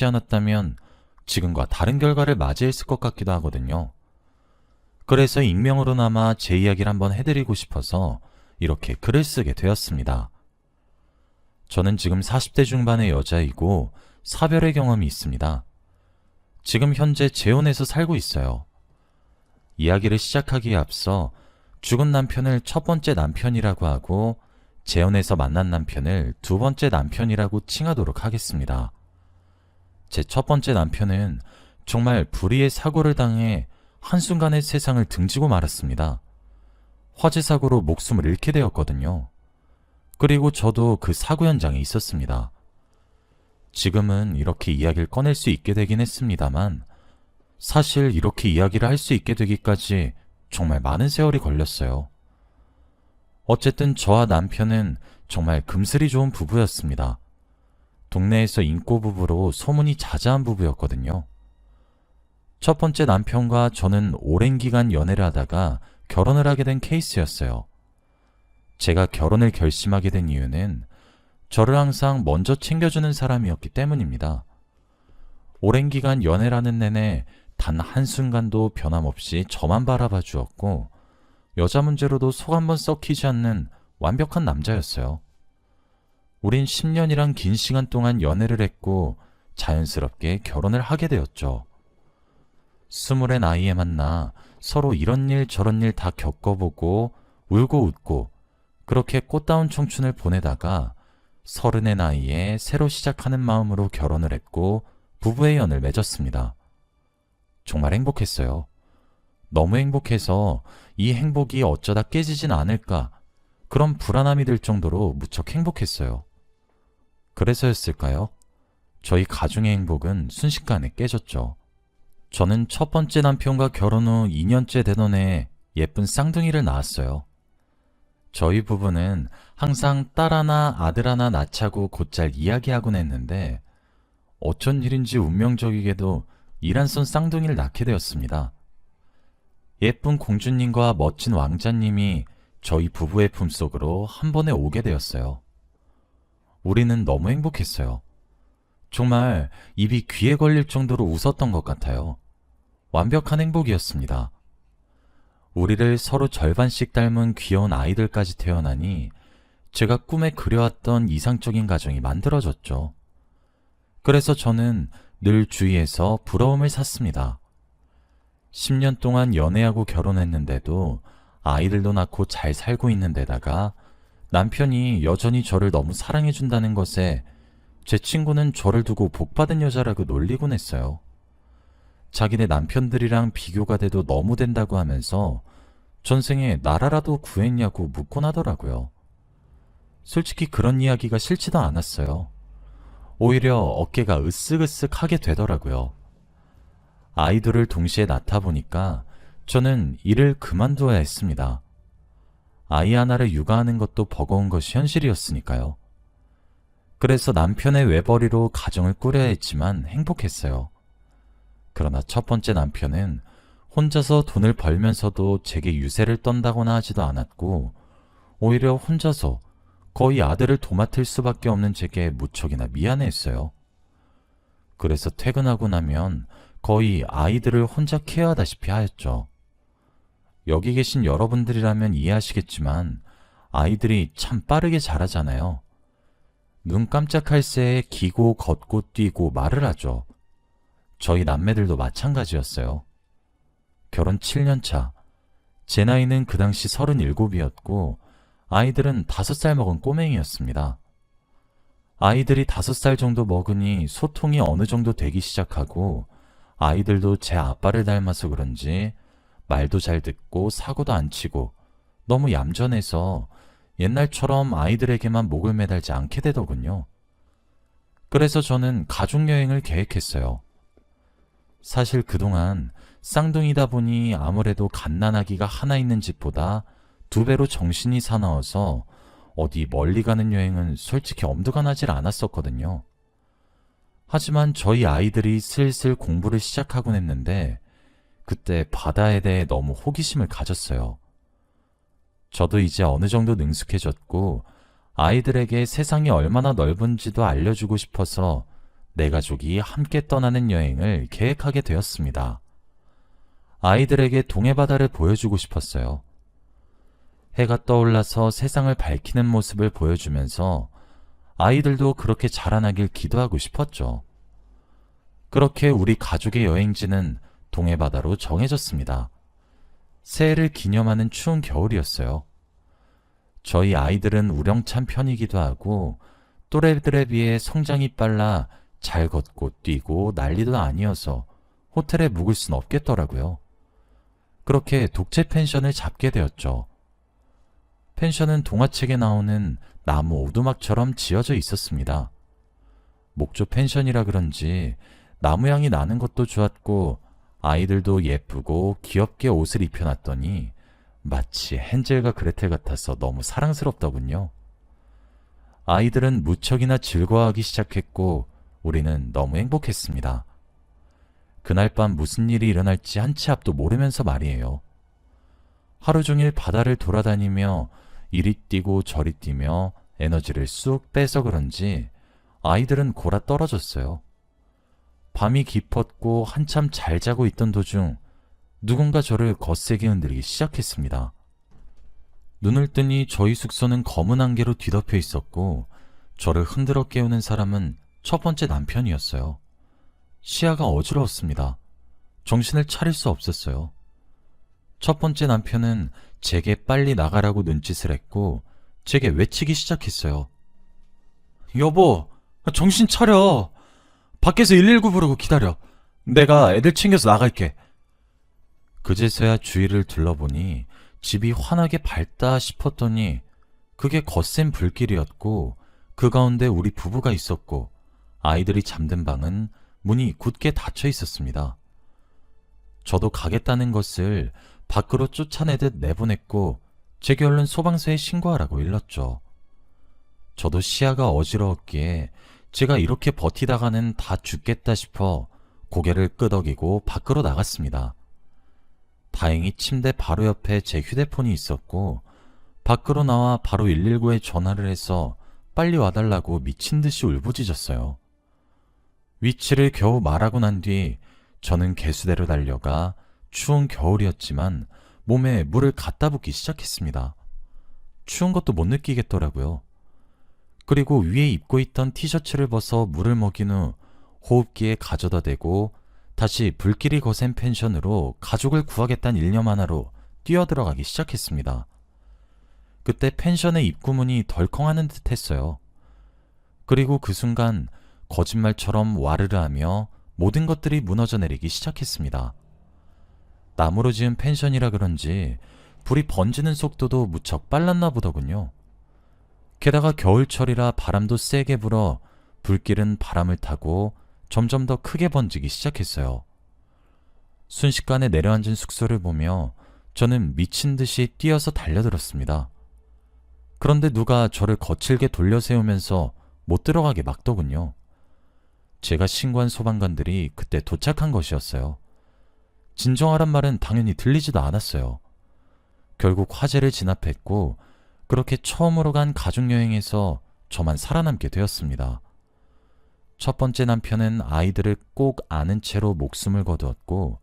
하지 않았다면 지금과 다른 결과를 맞이했을 것 같기도 하거든요. 그래서 익명으로나마 제 이야기를 한번 해드리고 싶어서 이렇게 글을 쓰게 되었습니다. 저는 지금 40대 중반의 여자이고 사별의 경험이 있습니다. 지금 현재 재혼해서 살고 있어요. 이야기를 시작하기에 앞서 죽은 남편을 첫 번째 남편이라고 하고 재혼해서 만난 남편을 두 번째 남편이라고 칭하도록 하겠습니다. 제 첫 번째 남편은 정말 불의의 사고를 당해 한순간에 세상을 등지고 말았습니다. 화재 사고로 목숨을 잃게 되었거든요. 그리고 저도 그 사고 현장에 있었습니다. 지금은 이렇게 이야기를 꺼낼 수 있게 되긴 했습니다만 사실 이렇게 이야기를 할 수 있게 되기까지 정말 많은 세월이 걸렸어요. 어쨌든 저와 남편은 정말 금슬이 좋은 부부였습니다. 동네에서 인꼬 부부로 소문이 자자한 부부였거든요. 첫 번째 남편과 저는 오랜 기간 연애를 하다가 결혼을 하게 된 케이스였어요. 제가 결혼을 결심하게 된 이유는 저를 항상 먼저 챙겨주는 사람이었기 때문입니다. 오랜 기간 연애를 하는 내내 단 한순간도 변함없이 저만 바라봐 주었고 여자 문제로도 속 한번 썩히지 않는 완벽한 남자였어요. 우린 10년이란 긴 시간 동안 연애를 했고 자연스럽게 결혼을 하게 되었죠. 20의 나이에 만나 서로 이런 일 저런 일 다 겪어보고 울고 웃고 그렇게 꽃다운 청춘을 보내다가 30의 나이에 새로 시작하는 마음으로 결혼을 했고 부부의 연을 맺었습니다. 정말 행복했어요. 너무 행복해서 이 행복이 어쩌다 깨지진 않을까 그런 불안함이 들 정도로 무척 행복했어요. 그래서였을까요? 저희 가정의 행복은 순식간에 깨졌죠. 저는 첫 번째 남편과 결혼 후 2년째 되던 해에 예쁜 쌍둥이를 낳았어요. 저희 부부는 항상 딸 하나 아들 하나 낳자고 곧잘 이야기하곤 했는데 어쩐 일인지 운명적이게도 이란손 쌍둥이를 낳게 되었습니다. 예쁜 공주님과 멋진 왕자님이 저희 부부의 품속으로 한 번에 오게 되었어요. 우리는 너무 행복했어요. 정말 입이 귀에 걸릴 정도로 웃었던 것 같아요. 완벽한 행복이었습니다. 우리를 서로 절반씩 닮은 귀여운 아이들까지 태어나니 제가 꿈에 그려왔던 이상적인 가정이 만들어졌죠. 그래서 저는 늘 주위에서 부러움을 샀습니다. 10년 동안 연애하고 결혼했는데도 아이들도 낳고 잘 살고 있는 데다가 남편이 여전히 저를 너무 사랑해준다는 것에 제 친구는 저를 두고 복받은 여자라고 놀리곤 했어요. 자기네 남편들이랑 비교가 돼도 너무 된다고 하면서 전생에 나라라도 구했냐고 묻곤 하더라고요. 솔직히 그런 이야기가 싫지도 않았어요. 오히려 어깨가 으쓱으쓱하게 되더라고요. 아이들을 동시에 낳다 보니까 저는 일을 그만둬야 했습니다. 아이 하나를 육아하는 것도 버거운 것이 현실이었으니까요. 그래서 남편의 외벌이로 가정을 꾸려야 했지만 행복했어요. 그러나 첫 번째 남편은 혼자서 돈을 벌면서도 제게 유세를 떤다거나 하지도 않았고 오히려 혼자서 거의 아들을 도맡을 수밖에 없는 제게 무척이나 미안해했어요. 그래서 퇴근하고 나면 거의 아이들을 혼자 케어하다시피 하였죠. 여기 계신 여러분들이라면 이해하시겠지만 아이들이 참 빠르게 자라잖아요. 눈 깜짝할 새에 기고 걷고 뛰고 말을 하죠. 저희 남매들도 마찬가지였어요. 결혼 7년 차. 제 나이는 그 당시 37이었고 아이들은 5살 먹은 꼬맹이였습니다. 아이들이 5살 정도 먹으니 소통이 어느 정도 되기 시작하고 아이들도 제 아빠를 닮아서 그런지 말도 잘 듣고 사고도 안 치고 너무 얌전해서 옛날처럼 아이들에게만 목을 매달지 않게 되더군요. 그래서 저는 가족여행을 계획했어요. 사실 그동안 쌍둥이다 보니 아무래도 갓난아기가 하나 있는 집보다 2배로 정신이 사나워서 어디 멀리 가는 여행은 솔직히 엄두가 나질 않았었거든요. 하지만 저희 아이들이 슬슬 공부를 시작하곤 했는데 그때 바다에 대해 너무 호기심을 가졌어요. 저도 이제 어느 정도 능숙해졌고 아이들에게 세상이 얼마나 넓은지도 알려주고 싶어서 네 가족이 함께 떠나는 여행을 계획하게 되었습니다. 아이들에게 동해바다를 보여주고 싶었어요. 해가 떠올라서 세상을 밝히는 모습을 보여주면서 아이들도 그렇게 자라나길 기도하고 싶었죠. 그렇게 우리 가족의 여행지는 동해바다로 정해졌습니다. 새해를 기념하는 추운 겨울이었어요. 저희 아이들은 우렁찬 편이기도 하고 또래들에 비해 성장이 빨라 잘 걷고 뛰고 난리도 아니어서 호텔에 묵을 순 없겠더라고요. 그렇게 독채 펜션을 잡게 되었죠. 펜션은 동화책에 나오는 나무 오두막처럼 지어져 있었습니다. 목조 펜션이라 그런지 나무 향이 나는 것도 좋았고 아이들도 예쁘고 귀엽게 옷을 입혀놨더니 마치 헨젤과 그레텔 같아서 너무 사랑스럽더군요. 아이들은 무척이나 즐거워하기 시작했고 우리는 너무 행복했습니다. 그날 밤 무슨 일이 일어날지 한치 앞도 모르면서 말이에요. 하루 종일 바다를 돌아다니며 이리 뛰고 저리 뛰며 에너지를 쑥 빼서 그런지 아이들은 골아 떨어졌어요. 밤이 깊었고 한참 잘 자고 있던 도중 누군가 저를 거세게 흔들기 시작했습니다. 눈을 뜨니 저희 숙소는 검은 안개로 뒤덮여 있었고 저를 흔들어 깨우는 사람은 첫 번째 남편이었어요. 시야가 어지러웠습니다. 정신을 차릴 수 없었어요. 첫 번째 남편은 제게 빨리 나가라고 눈짓을 했고 제게 외치기 시작했어요. 여보, 정신 차려. 밖에서 119 부르고 기다려. 내가 애들 챙겨서 나갈게. 그제서야 주위를 둘러보니 집이 환하게 밝다 싶었더니 그게 거센 불길이었고 그 가운데 우리 부부가 있었고 아이들이 잠든 방은 문이 굳게 닫혀 있었습니다. 저도 가겠다는 것을 밖으로 쫓아내듯 내보냈고 제게 얼른 소방서에 신고하라고 일렀죠. 저도 시야가 어지러웠기에 제가 이렇게 버티다가는 다 죽겠다 싶어 고개를 끄덕이고 밖으로 나갔습니다. 다행히 침대 바로 옆에 제 휴대폰이 있었고 밖으로 나와 바로 119에 전화를 해서 빨리 와달라고 미친 듯이 울부짖었어요. 위치를 겨우 말하고 난 뒤 저는 개수대로 달려가 추운 겨울이었지만 몸에 물을 갖다 붓기 시작했습니다. 추운 것도 못 느끼겠더라고요. 그리고 위에 입고 있던 티셔츠를 벗어 물을 먹인 후 호흡기에 가져다 대고 다시 불길이 거센 펜션으로 가족을 구하겠다는 일념 하나로 뛰어들어가기 시작했습니다. 그때 펜션의 입구문이 덜컹하는 듯 했어요. 그리고 그 순간 거짓말처럼 와르르 하며 모든 것들이 무너져 내리기 시작했습니다. 나무로 지은 펜션이라 그런지 불이 번지는 속도도 무척 빨랐나 보더군요. 게다가 겨울철이라 바람도 세게 불어 불길은 바람을 타고 점점 더 크게 번지기 시작했어요. 순식간에 내려앉은 숙소를 보며 저는 미친 듯이 뛰어서 달려들었습니다. 그런데 누가 저를 거칠게 돌려세우면서 못 들어가게 막더군요. 제가 신고한 소방관들이 그때 도착한 것이었어요. 진정하란 말은 당연히 들리지도 않았어요. 결국 화재를 진압했고 그렇게 처음으로 간 가족여행에서 저만 살아남게 되었습니다. 첫 번째 남편은 아이들을 꼭 안은 채로 목숨을 거두었고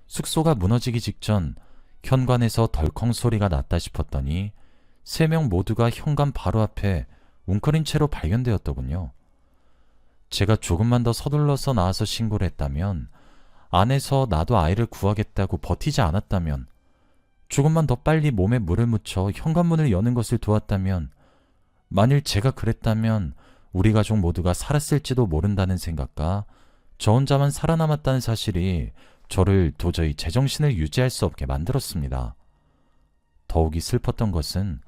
숙소가 무너지기 직전 현관에서 덜컹 소리가 났다 싶었더니 3명 모두가 현관 바로 앞에 웅크린 채로 발견되었더군요. 제가 조금만 더 서둘러서 나와서 신고를 했다면, 안에서 나도 아이를 구하겠다고 버티지 않았다면, 조금만 더 빨리 몸에 물을 묻혀 현관문을 여는 것을 도왔다면, 만일 제가 그랬다면 우리 가족 모두가 살았을지도 모른다는 생각과 저 혼자만 살아남았다는 사실이 저를 도저히 제정신을 유지할 수 없게 만들었습니다. 더욱이 슬펐던 것은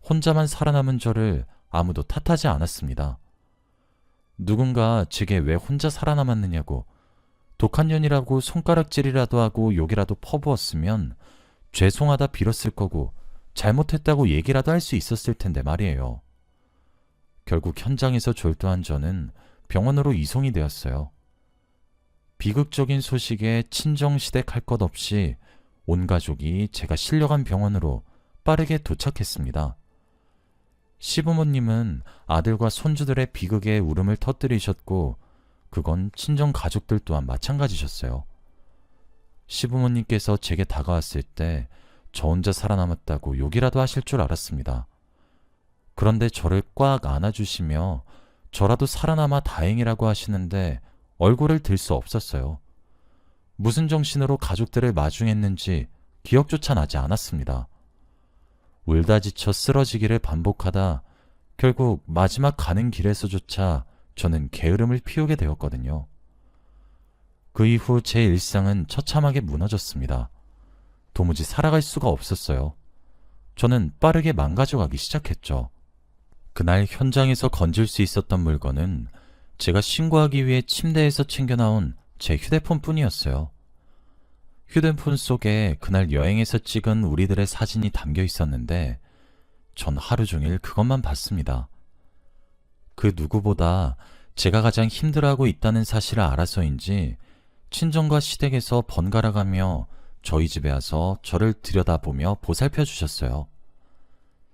혼자만 살아남은 저를 아무도 탓하지 않았습니다. 누군가 제게 왜 혼자 살아남았느냐고 독한 년이라고 손가락질이라도 하고 욕이라도 퍼부었으면 죄송하다 빌었을 거고 잘못했다고 얘기라도 할 수 있었을 텐데 말이에요. 결국 현장에서 졸도한 저는 병원으로 이송이 되었어요. 비극적인 소식에 친정시댁 할 것 없이 온 가족이 제가 실려간 병원으로 빠르게 도착했습니다. 시부모님은 아들과 손주들의 비극에 울음을 터뜨리셨고 그건 친정 가족들 또한 마찬가지셨어요. 시부모님께서 제게 다가왔을 때 저 혼자 살아남았다고 욕이라도 하실 줄 알았습니다. 그런데 저를 꽉 안아주시며 저라도 살아남아 다행이라고 하시는데 얼굴을 들 수 없었어요. 무슨 정신으로 가족들을 마중했는지 기억조차 나지 않았습니다. 울다 지쳐 쓰러지기를 반복하다 결국 마지막 가는 길에서조차 저는 게으름을 피우게 되었거든요. 그 이후 제 일상은 처참하게 무너졌습니다. 도무지 살아갈 수가 없었어요. 저는 빠르게 망가져가기 시작했죠. 그날 현장에서 건질 수 있었던 물건은 제가 신고하기 위해 침대에서 챙겨나온 제 휴대폰 뿐이었어요. 휴대폰 속에 그날 여행에서 찍은 우리들의 사진이 담겨 있었는데 전 하루 종일 그것만 봤습니다. 그 누구보다 제가 가장 힘들어하고 있다는 사실을 알아서인지 친정과 시댁에서 번갈아가며 저희 집에 와서 저를 들여다보며 보살펴 주셨어요.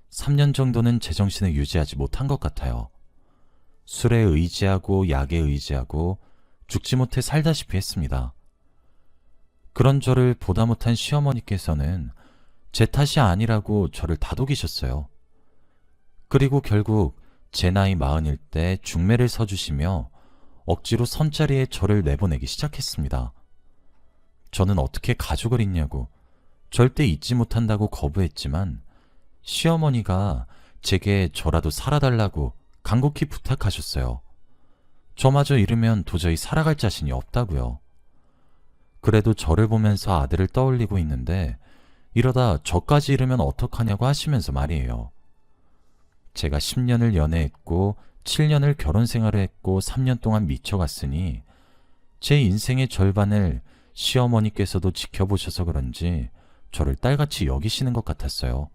3년 정도는 제정신을 유지하지 못한 것 같아요. 술에 의지하고 약에 의지하고 죽지 못해 살다시피 했습니다. 그런 저를 보다 못한 시어머니께서는 제 탓이 아니라고 저를 다독이셨어요. 그리고 결국 제 나이 40일 때 중매를 서주시며 억지로 선자리에 저를 내보내기 시작했습니다. 저는 어떻게 가족을 잊냐고 절대 잊지 못한다고 거부했지만 시어머니가 제게 저라도 살아달라고 간곡히 부탁하셨어요. 저마저 잃으면 도저히 살아갈 자신이 없다고요. 그래도 저를 보면서 아들을 떠올리고 있는데 이러다 저까지 잃으면 어떡하냐고 하시면서 말이에요. 제가 10년을 연애했고 7년을 결혼 생활을 했고 3년 동안 미쳐갔으니 제 인생의 절반을 시어머니께서도 지켜보셔서 그런지 저를 딸같이 여기시는 것 같았어요.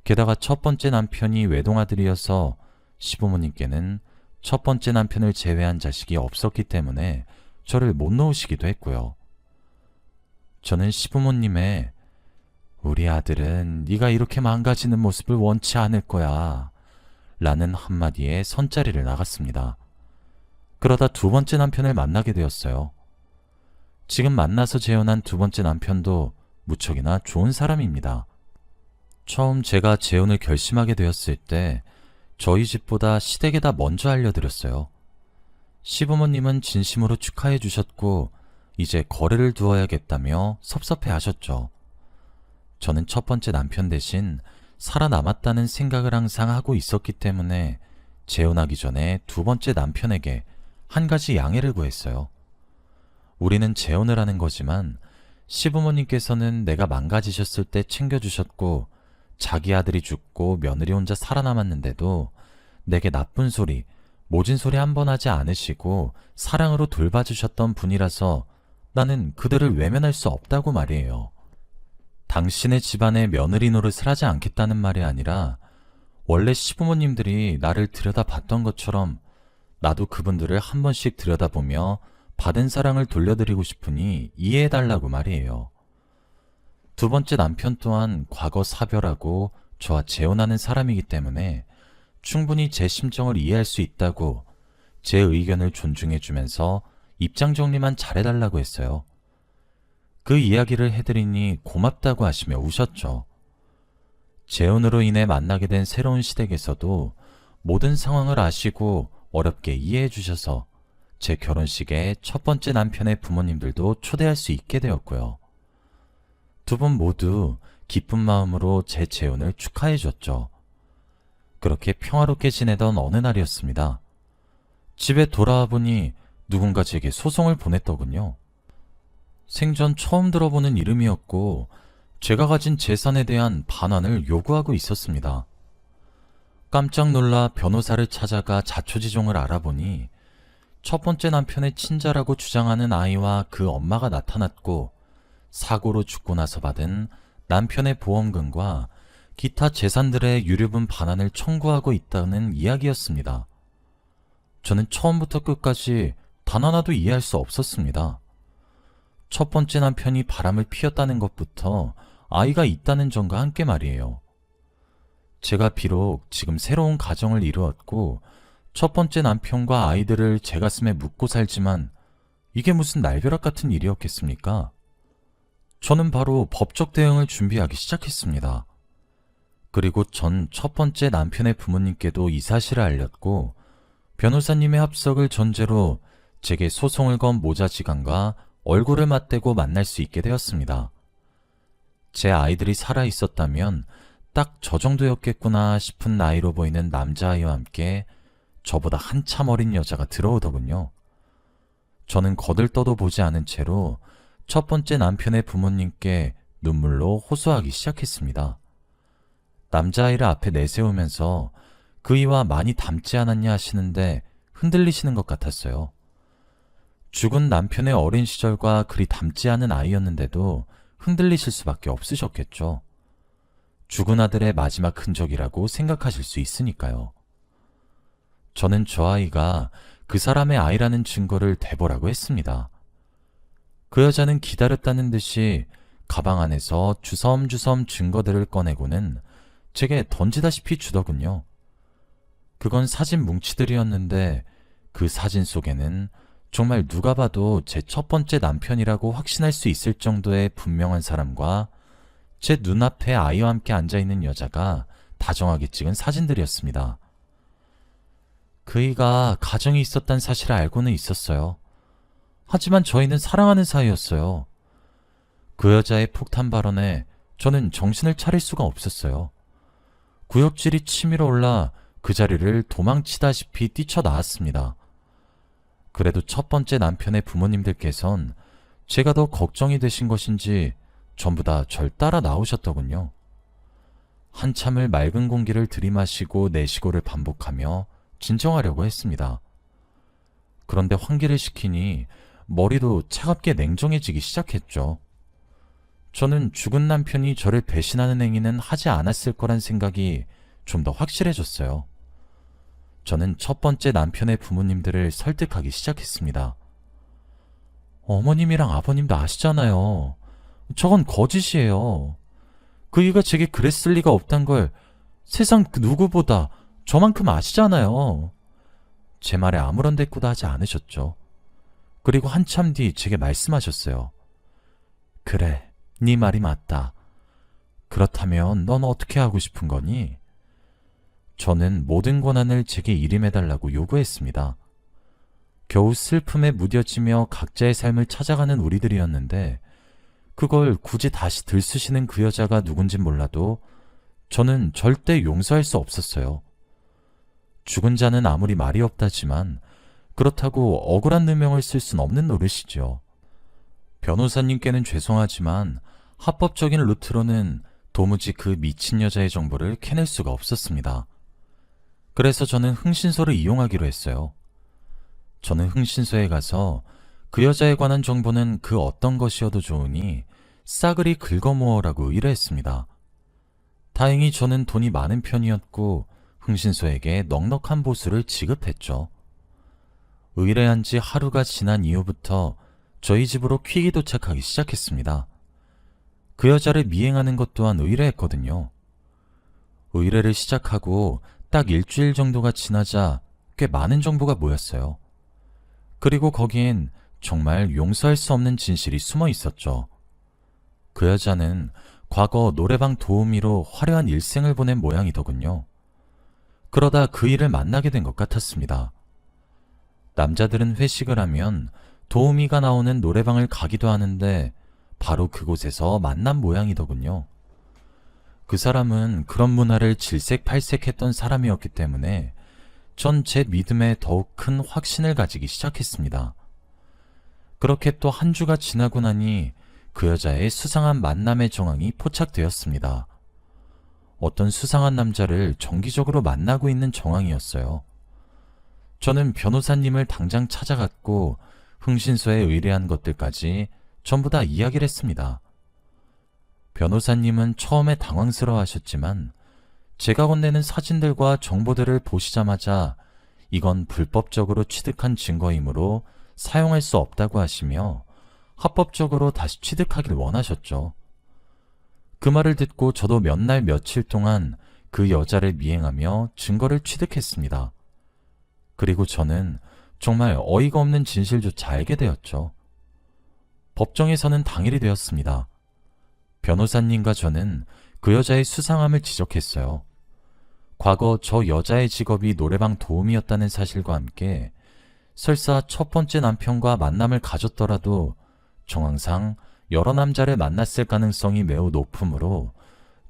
게다가 첫 번째 남편이 외동아들이어서 시부모님께는 첫 번째 남편을 제외한 자식이 없었기 때문에 저를 못 놓으시기도 했고요. 저는 시부모님의 우리 아들은 네가 이렇게 망가지는 모습을 원치 않을 거야 라는 한마디에 선자리를 나갔습니다. 그러다 두 번째 남편을 만나게 되었어요. 지금 만나서 재혼한 두 번째 남편도 무척이나 좋은 사람입니다. 처음 제가 재혼을 결심하게 되었을 때 저희 집보다 시댁에다 먼저 알려드렸어요. 시부모님은 진심으로 축하해 주셨고 이제 거래를 두어야겠다며 섭섭해 하셨죠. 저는 첫 번째 남편 대신 살아남았다는 생각을 항상 하고 있었기 때문에 재혼하기 전에 두 번째 남편에게 한 가지 양해를 구했어요. 우리는 재혼을 하는 거지만 시부모님께서는 내가 망가지셨을 때 챙겨주셨고 자기 아들이 죽고 며느리 혼자 살아남았는데도 내게 나쁜 소리, 모진 소리 한 번 하지 않으시고 사랑으로 돌봐주셨던 분이라서 나는 그들을 외면할 수 없다고 말이에요. 당신의 집안에 며느리 노릇을 하지 않겠다는 말이 아니라 원래 시부모님들이 나를 들여다봤던 것처럼 나도 그분들을 한 번씩 들여다보며 받은 사랑을 돌려드리고 싶으니 이해해달라고 말이에요. 두 번째 남편 또한 과거 사별하고 저와 재혼하는 사람이기 때문에 충분히 제 심정을 이해할 수 있다고 제 의견을 존중해주면서 입장 정리만 잘해달라고 했어요. 그 이야기를 해드리니 고맙다고 하시며 우셨죠. 재혼으로 인해 만나게 된 새로운 시댁에서도 모든 상황을 아시고 어렵게 이해해 주셔서 제 결혼식에 첫 번째 남편의 부모님들도 초대할 수 있게 되었고요. 두 분 모두 기쁜 마음으로 제 재혼을 축하해 줬죠. 그렇게 평화롭게 지내던 어느 날이었습니다. 집에 돌아와 보니 누군가 제게 소송을 보냈더군요. 생전 처음 들어보는 이름이었고 제가 가진 재산에 대한 반환을 요구하고 있었습니다. 깜짝 놀라 변호사를 찾아가 자초지종을 알아보니 첫 번째 남편의 친자라고 주장하는 아이와 그 엄마가 나타났고 사고로 죽고 나서 받은 남편의 보험금과 기타 재산들의 유류분 반환을 청구하고 있다는 이야기였습니다. 저는 처음부터 끝까지 단 하나도 이해할 수 없었습니다. 첫 번째 남편이 바람을 피웠다는 것부터 아이가 있다는 점과 함께 말이에요. 제가 비록 지금 새로운 가정을 이루었고 첫 번째 남편과 아이들을 제 가슴에 묻고 살지만 이게 무슨 날벼락 같은 일이었겠습니까? 저는 바로 법적 대응을 준비하기 시작했습니다. 그리고 전 첫 번째 남편의 부모님께도 이 사실을 알렸고 변호사님의 합석을 전제로 제게 소송을 건 모자지간과 얼굴을 맞대고 만날 수 있게 되었습니다. 제 아이들이 살아 있었다면 딱 저 정도였겠구나 싶은 나이로 보이는 남자아이와 함께 저보다 한참 어린 여자가 들어오더군요. 저는 거들떠도 보지 않은 채로 첫 번째 남편의 부모님께 눈물로 호소하기 시작했습니다. 남자아이를 앞에 내세우면서 그이와 많이 닮지 않았냐 하시는데 흔들리시는 것 같았어요. 죽은 남편의 어린 시절과 그리 닮지 않은 아이였는데도 흔들리실 수밖에 없으셨겠죠. 죽은 아들의 마지막 흔적이라고 생각하실 수 있으니까요. 저는 저 아이가 그 사람의 아이라는 증거를 대보라고 했습니다. 그 여자는 기다렸다는 듯이 가방 안에서 주섬주섬 증거들을 꺼내고는 제게 던지다시피 주더군요. 그건 사진 뭉치들이었는데 그 사진 속에는 정말 누가 봐도 제 첫 번째 남편이라고 확신할 수 있을 정도의 분명한 사람과 제 눈앞에 아이와 함께 앉아있는 여자가 다정하게 찍은 사진들이었습니다. 그이가 가정이 있었단 사실을 알고는 있었어요. 하지만 저희는 사랑하는 사이였어요. 그 여자의 폭탄 발언에 저는 정신을 차릴 수가 없었어요. 구역질이 치밀어 올라 그 자리를 도망치다시피 뛰쳐나왔습니다. 그래도 첫 번째 남편의 부모님들께선 제가 더 걱정이 되신 것인지 전부 다 절 따라 나오셨더군요. 한참을 맑은 공기를 들이마시고 내쉬고를 반복하며 진정하려고 했습니다. 그런데 환기를 시키니 머리도 차갑게 냉정해지기 시작했죠. 저는 죽은 남편이 저를 배신하는 행위는 하지 않았을 거란 생각이 좀 더 확실해졌어요. 저는 첫 번째 남편의 부모님들을 설득하기 시작했습니다. 어머님이랑 아버님도 아시잖아요. 저건 거짓이에요. 그이가 제게 그랬을 리가 없단 걸 세상 그 누구보다 저만큼 아시잖아요. 제 말에 아무런 대꾸도 하지 않으셨죠. 그리고 한참 뒤 제게 말씀하셨어요. 그래, 네 말이 맞다. 그렇다면 넌 어떻게 하고 싶은 거니? 저는 모든 권한을 제게 일임해달라고 요구했습니다. 겨우 슬픔에 무뎌지며 각자의 삶을 찾아가는 우리들이었는데 그걸 굳이 다시 들쑤시는 그 여자가 누군진 몰라도 저는 절대 용서할 수 없었어요. 죽은 자는 아무리 말이 없다지만 그렇다고 억울한 누명을 쓸 순 없는 노릇이죠. 변호사님께는 죄송하지만 합법적인 루트로는 도무지 그 미친 여자의 정보를 캐낼 수가 없었습니다. 그래서 저는 흥신소를 이용하기로 했어요. 저는 흥신소에 가서 그 여자에 관한 정보는 그 어떤 것이어도 좋으니 싸그리 긁어모으라고 의뢰했습니다. 다행히 저는 돈이 많은 편이었고 흥신소에게 넉넉한 보수를 지급했죠. 의뢰한 지 하루가 지난 이후부터 저희 집으로 퀵이 도착하기 시작했습니다. 그 여자를 미행하는 것 또한 의뢰했거든요. 의뢰를 시작하고 딱 일주일 정도가 지나자 꽤 많은 정보가 모였어요. 그리고 거기엔 정말 용서할 수 없는 진실이 숨어 있었죠. 그 여자는 과거 노래방 도우미로 화려한 일생을 보낸 모양이더군요. 그러다 그 일을 만나게 된 것 같았습니다. 남자들은 회식을 하면 도우미가 나오는 노래방을 가기도 하는데 바로 그곳에서 만난 모양이더군요. 그 사람은 그런 문화를 질색팔색했던 사람이었기 때문에 전 제 믿음에 더욱 큰 확신을 가지기 시작했습니다. 그렇게 또 한 주가 지나고 나니 그 여자의 수상한 만남의 정황이 포착되었습니다. 어떤 수상한 남자를 정기적으로 만나고 있는 정황이었어요. 저는 변호사님을 당장 찾아갔고 흥신소에 의뢰한 것들까지 전부 다 이야기를 했습니다. 변호사님은 처음에 당황스러워 하셨지만 제가 건네는 사진들과 정보들을 보시자마자 이건 불법적으로 취득한 증거이므로 사용할 수 없다고 하시며 합법적으로 다시 취득하길 원하셨죠. 그 말을 듣고 저도 몇 날 며칠 동안 그 여자를 미행하며 증거를 취득했습니다. 그리고 저는 정말 어이가 없는 진실조차 알게 되었죠. 법정에서는 당일이 되었습니다. 변호사님과 저는 그 여자의 수상함을 지적했어요. 과거 저 여자의 직업이 노래방 도우미였다는 사실과 함께 설사 첫 번째 남편과 만남을 가졌더라도 정황상 여러 남자를 만났을 가능성이 매우 높으므로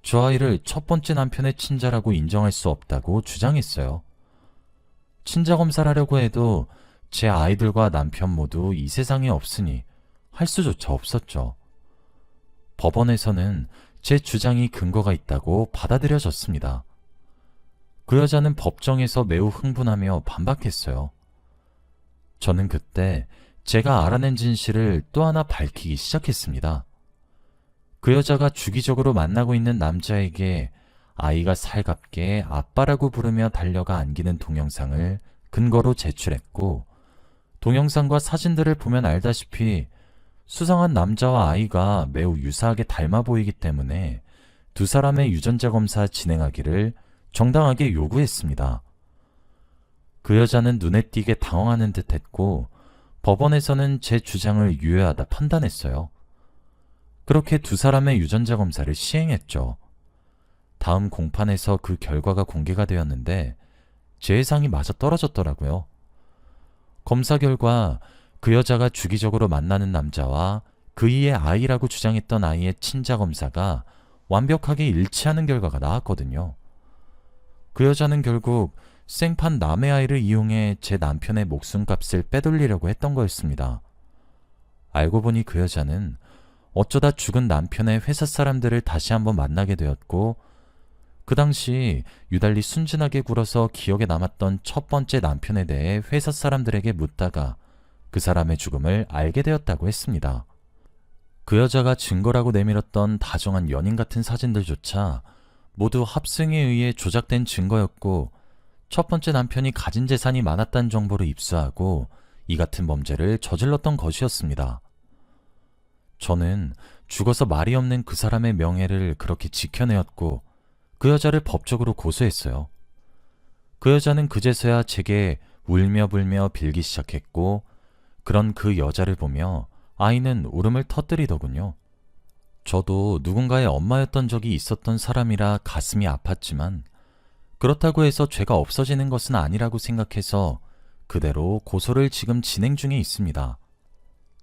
저 아이를 첫 번째 남편의 친자라고 인정할 수 없다고 주장했어요. 친자 검사를 하려고 해도 제 아이들과 남편 모두 이 세상에 없으니 할 수조차 없었죠. 법원에서는 제 주장이 근거가 있다고 받아들여졌습니다. 그 여자는 법정에서 매우 흥분하며 반박했어요. 저는 그때 제가 알아낸 진실을 또 하나 밝히기 시작했습니다. 그 여자가 주기적으로 만나고 있는 남자에게 아이가 살갑게 아빠라고 부르며 달려가 안기는 동영상을 근거로 제출했고, 동영상과 사진들을 보면 알다시피 수상한 남자와 아이가 매우 유사하게 닮아 보이기 때문에 두 사람의 유전자 검사 진행하기를 정당하게 요구했습니다. 그 여자는 눈에 띄게 당황하는 듯 했고, 법원에서는 제 주장을 유효하다 판단했어요. 그렇게 두 사람의 유전자 검사를 시행했죠. 다음 공판에서 그 결과가 공개가 되었는데 제 예상이 맞아 떨어졌더라고요. 검사 결과 그 여자가 주기적으로 만나는 남자와 그이의 아이라고 주장했던 아이의 친자 검사가 완벽하게 일치하는 결과가 나왔거든요. 그 여자는 결국 생판 남의 아이를 이용해 제 남편의 목숨값을 빼돌리려고 했던 거였습니다. 알고 보니 그 여자는 어쩌다 죽은 남편의 회사 사람들을 다시 한번 만나게 되었고, 그 당시 유달리 순진하게 굴어서 기억에 남았던 첫 번째 남편에 대해 회사 사람들에게 묻다가 그 사람의 죽음을 알게 되었다고 했습니다. 그 여자가 증거라고 내밀었던 다정한 연인 같은 사진들조차 모두 합승에 의해 조작된 증거였고, 첫 번째 남편이 가진 재산이 많았다는 정보를 입수하고 이 같은 범죄를 저질렀던 것이었습니다. 저는 죽어서 말이 없는 그 사람의 명예를 그렇게 지켜내었고 그 여자를 법적으로 고소했어요. 그 여자는 그제서야 제게 울며 불며 빌기 시작했고, 그런 그 여자를 보며 아이는 울음을 터뜨리더군요. 저도 누군가의 엄마였던 적이 있었던 사람이라 가슴이 아팠지만 그렇다고 해서 죄가 없어지는 것은 아니라고 생각해서 그대로 고소를 지금 진행 중에 있습니다.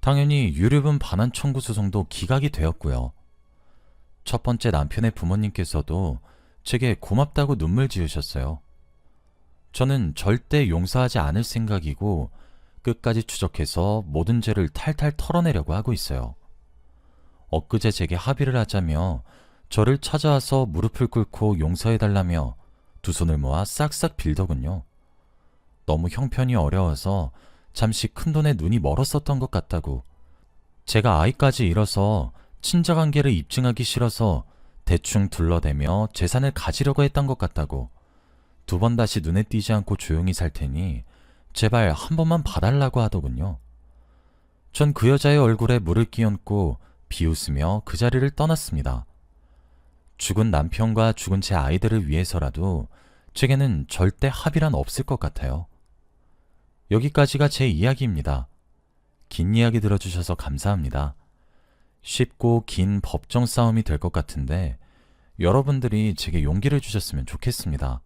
당연히 유류분 반환 청구 소송도 기각이 되었고요. 첫 번째 남편의 부모님께서도 제게 고맙다고 눈물 지으셨어요. 저는 절대 용서하지 않을 생각이고 끝까지 추적해서 모든 죄를 탈탈 털어내려고 하고 있어요. 엊그제 제게 합의를 하자며 저를 찾아와서 무릎을 꿇고 용서해달라며 두 손을 모아 싹싹 빌더군요. 너무 형편이 어려워서 잠시 큰돈에 눈이 멀었었던 것 같다고, 제가 아이까지 잃어서 친자관계를 입증하기 싫어서 대충 둘러대며 재산을 가지려고 했던 것 같다고, 두 번 다시 눈에 띄지 않고 조용히 살 테니 제발 한 번만 봐달라고 하더군요. 전 그 여자의 얼굴에 물을 끼얹고 비웃으며 그 자리를 떠났습니다. 죽은 남편과 죽은 제 아이들을 위해서라도 제게는 절대 합의란 없을 것 같아요. 여기까지가 제 이야기입니다. 긴 이야기 들어주셔서 감사합니다. 쉽고 긴 법정 싸움이 될 것 같은데 여러분들이 제게 용기를 주셨으면 좋겠습니다.